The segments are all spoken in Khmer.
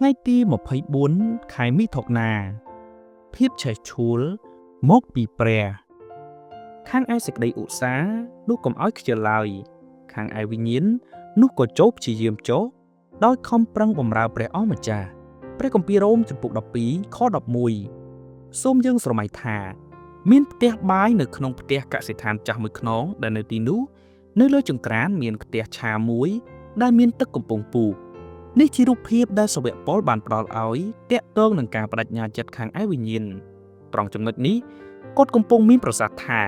ថ្ងៃទី24ខែមិថុនាភាពឆេះឆួលមកពីព្រះខាងឯសេចក្តីឧស្សាហ៍នោះកុំឲ្យខ្ជិលឡើយខាងឯវិញ្ញាណនោះក៏ចូលព្យាយាមចុះដោយខំប្រឹងបម្រើព្រះអង្គម្ចាស់ព្រះគម្ពីររ៉ូមចំពុក12ខ11សូមយើងស្រមៃថាមានផ្ទះបាយនៅក្នុងផ្ទះកសិដ្ឋានចាស់មួយខ្នងដែលនៅទីនោះនៅលើចង្ក្រានមានផ្ទះឆាមួយដែលមានទឹកកំពុងពុះនេះជារូបភាពដែលសាវកប៉ុលបានផ្ដល់ឲ្យតាក់ទងនឹងការបដិញ្ញាចិត្តខាងឯវិញ្ញាណត្រង់ចំណុចនេះគាត់កំពុងមានប្រសាសន៍ថា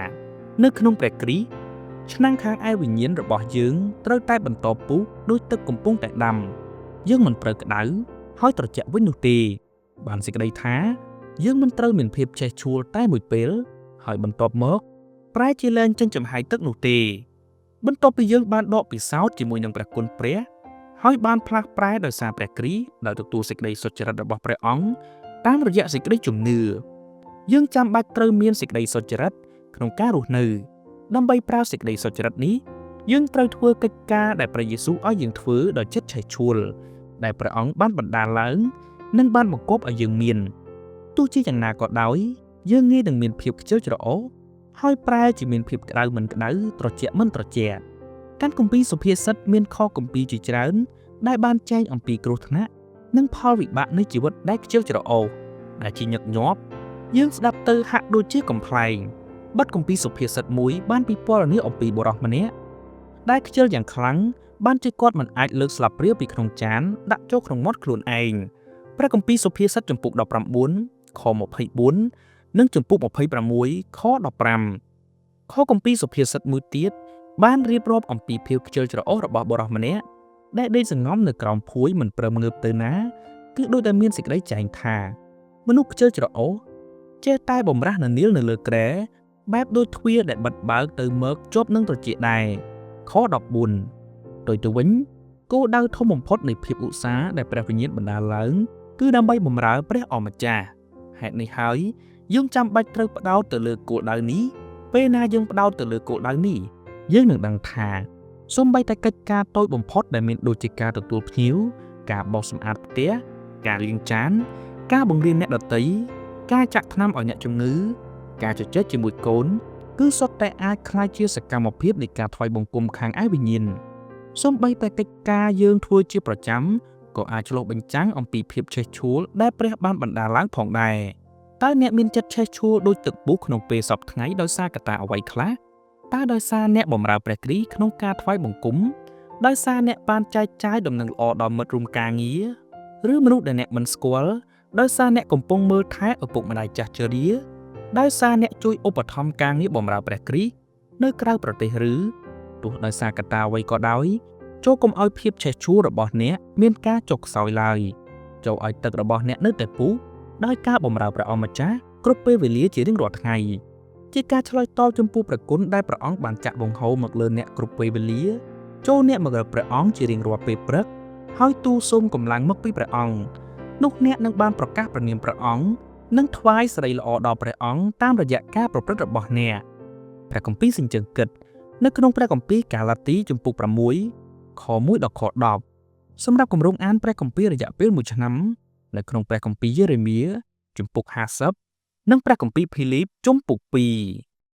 នៅក្នុងព្រះគ្រីស្ទឆ្នាំងខាងឯវិញ្ញាណរបស់យើងត្រូវតែបន្តពុះដោយទឹកកំពុងតែដាំយើងមិនត្រូវក្តៅហើយត្រជាក់វិញនោះទេបានសេចក្តីថាយើងមិនត្រូវមានភាពចេះឈួលតែមួយពេលហើយបន្ទាប់មកប្រែជាលែងចេញចំហាយទឹកនោះទេបន្ទាប់ពីយើងបានដកពិសោធន៍ជាមួយនឹងព្រះគុណព្រះហើយបានផ្លាស់ប្រែដោយសារព្រះគ្រីស្ទដោយទទួលសេចក្តីសុចរិតរបស់ព្រះអង្គតាមរយៈសេចក្តីជំនឿយើងចាំបាច់ត្រូវមានសេចក្តីសុចរិតក្នុងការរស់នៅដើម្បីប្រើសេចក្តីសុចរិតនេះយើងត្រូវធ្វើកិច្ចការដែលព្រះយេស៊ូវឲ្យយើងធ្វើដោយចិត្តឆេះឆួលដែលព្រះអង្គបានបណ្ដាលឡើងនិងបានបង្គាប់ឲ្យយើងមានទោះជាយ៉ាងណាក៏ដោយយើងងាយនឹងមានភាពខ្ជិលច្រអូសហើយប្រែជាមានភាពក្តៅមិនក្តៅត្រជាក់មិនត្រជាក់កាន់គម្ពីរសុភាសិតមានខគម្ពីរជាច្រើនដែលបានចែងអំពីគ្រោះថ្នាក់និងផលវិបាកនៃជីវិតដែលខ្ជិលច្រអូសដែលជាញឹកញាប់យើងស្ដាប់ទៅហាក់ដូចជាកំប្លែងបទគម្ពីរសុភាសិតមួយបានពិពណ៌នាអំពីបុរសម្នាក់ដែលខ្ជិលយ៉ាងខ្លាំងបានជាគាត់មិនអាចលើកស្លាបព្រាវពីក្នុងចានដាក់ចូលក្នុងមាត់ខ្លួនឯងព្រះគម្ពីរសុភាសិតចំពុក19ខ24និងចំពុក26ខ15ខគម្ពីរសុភាសិតមួយទៀតបានរៀបរាប់អំពីភាពខ្ជិលច្រអូសរបស់បុរសម្នាក់ដែលដេកសង្ងំនៅក្រោមភួយមិនព្រមងើបទៅណាគឺដូចតែមានសេចក្តីចែងថាមនុស្សខ្ជិលច្រអូសចេះតែបំរាស់នានាលនៅលើគ្រែបែបដូចទ្វារដែលបិទបើកទៅមកជាប់នឹងត្រចៀកដែរខ14ដោយទៅវិញគោលដៅធំបំផុតនៃភាពឧស្សាហ៍ដែលព្រះវិញ្ញាណបណ្ដាលឡើងគឺដើម្បីបម្រើព្រះអម្ចាស់ហេតុនេះហើយយើងចាំបាច់ត្រូវផ្ដោតទៅលើគោលដៅនេះពេលណាយើងផ្ដោតទៅលើគោលដៅនេះយើងនឹងដឹងថាសូម្បីតែកិច្ចការតូចបំផុតដែលមានដូចជាការទទួលភ្ញៀវការបោសសម្អាតផ្ទះការលាងចានការបង្រៀនអ្នកដទៃការចាក់ថ្នាំឲ្យអ្នកជំងឺការជជែកជាមួយកូនគឺសុទ្ធតែអាចក្លាយជាសកម្មភាពនៃការថ្វាយបង្គំខាងឯវិញ្ញាណសូម្បីតែកិច្ចការយើងធ្វើជាប្រចាំក៏អាចឆ្លុះបញ្ចាំងអំពីភាពឆេះឆួលដែលព្រះបានបណ្ដាលឡើងផងដែរតើអ្នកមានចិត្តឆេះឆួលដូចទឹកពុះក្នុងពេលសពថ្ងៃដោយសារកត្តាអ្វីខ្លះតើដោយសារអ្នកបម្រើព្រះគ្រីស្ទក្នុងការថ្វាយបង្គំដោយសារអ្នកបានចែកចាយដំណឹងល្អដល់មិត្តរួមការងារឬមនុស្សដែលអ្នកមិនស្គាល់ដោយសារអ្នកកំពុងមើលថែឪពុកម្ដាយចាស់ជរាដោយសារអ្នកជួយឧបត្ថម្ភការងារបម្រើព្រះគ្រីស្ទនៅក្រៅប្រទេសឬទោះដោយសារកត្តាអ្វីក៏ដោយចូលកុំឲ្យភាពឆេះឆួលរបស់អ្នកមានការចុះខ្សោយឡើយចូលឲ្យទឹករបស់អ្នកនៅតែពុះដោយការបម្រើព្រះអម្ចាស់គ្រប់ពេលវេលាជារៀងរាល់ថ្ងៃជាការឆ្លើយតបចំពោះព្រះគុណដែលព្រះអង្គបានចាក់បង្ហូរមកលើអ្នកគ្រប់ពេលវេលាចូលអ្នកមករកព្រះអង្គជារៀងរាល់ពេលព្រឹកហើយទូលសូមកម្លាំងមកពីព្រះអង្គនោះអ្នកនឹងបានប្រកាសព្រះនាមព្រះអង្គនិងថ្វាយសិរីល្អដល់ព្រះអង្គតាមរយៈការប្រព្រឹត្តរបស់អ្នកព្រះគម្ពីរសេចក្ដីគិតនៅក្នុងព្រះគម្ពីរកាឡាទីចំពុក6ខ1ដល់ខ10សម្រាប់គម្រោងអានព្រះគម្ពីររយៈពេល1ឆ្នាំនៅក្នុងព្រះគម្ពីរយេរេមៀចំពុក50និងព្រះគម្ពីរភីលីបចំពុក2